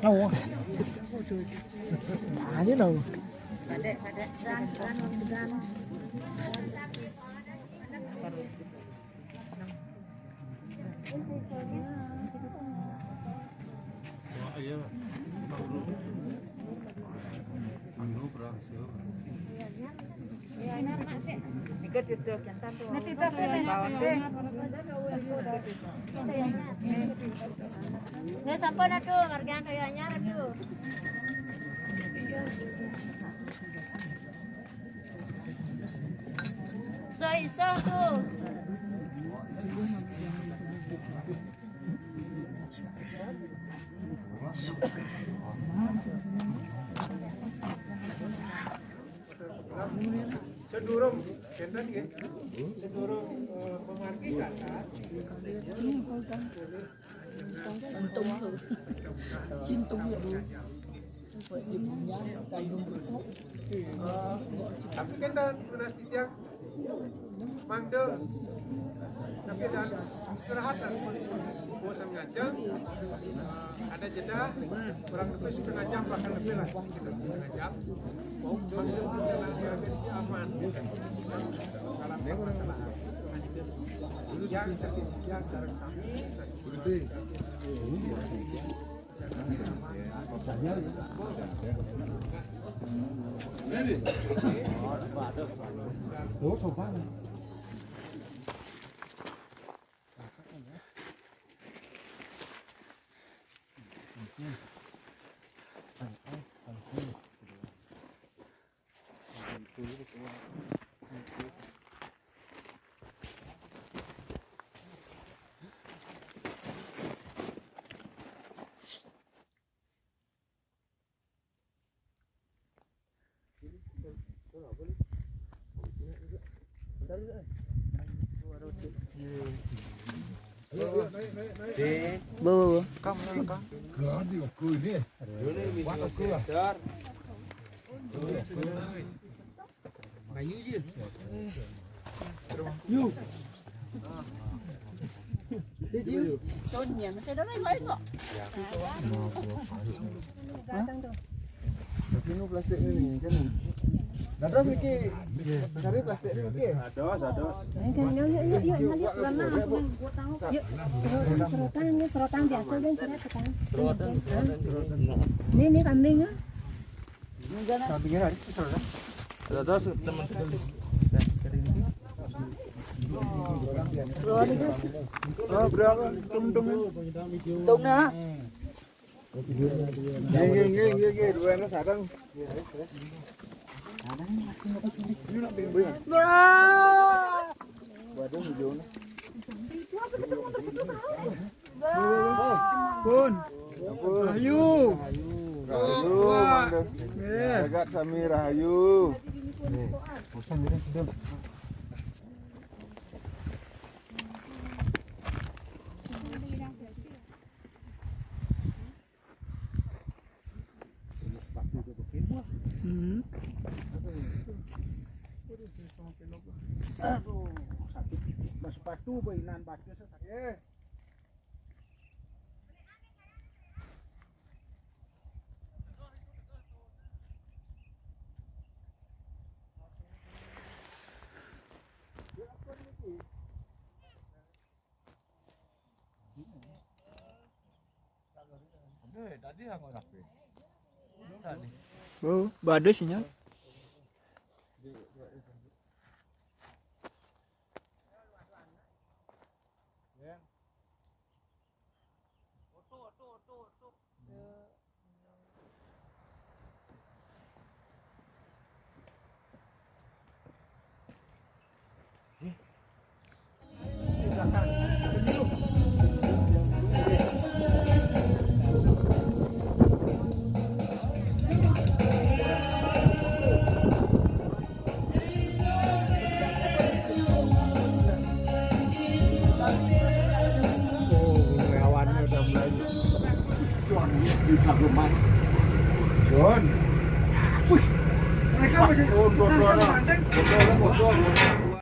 Đâu à chứ đâu Ikut itu jantan tuh. Nanti nggak sampai nado, margian toyanya nado. So tuh. Sedurung enten nggih. Sedurung memarkikan kan. cintung ya Bu buat jibnya kandung Tapi kan dan menasti tiang mangde tapi dan istirahat dan bosan ngajak ada jeda kurang lebih setengah jam bahkan lebih lah kita setengah jam mau mangde perjalanan biar aman dalam masalah yang sakit yang sarang sami sakit Bu Connya masih ada lain kok. Tapi nu plastik ini kan. Dados iki. Cari plastik iki. Dados. Yuk lama yuk serotan biasa kan serotan. Ini kambing ya. Kambingnya hari serotan. Dados teman-teman. Berapa? tung nè Nghe, đuôi nó xả răng. Nó bị bự. Và đó người vô nó. Pun. Rahayu. Agak Sami Rahayu. Bosan dia sudah. Aduh, sakit sepatu bainan batu sakit. Tadi yang orang tadi. Bu ada sinyal Mereka menjadi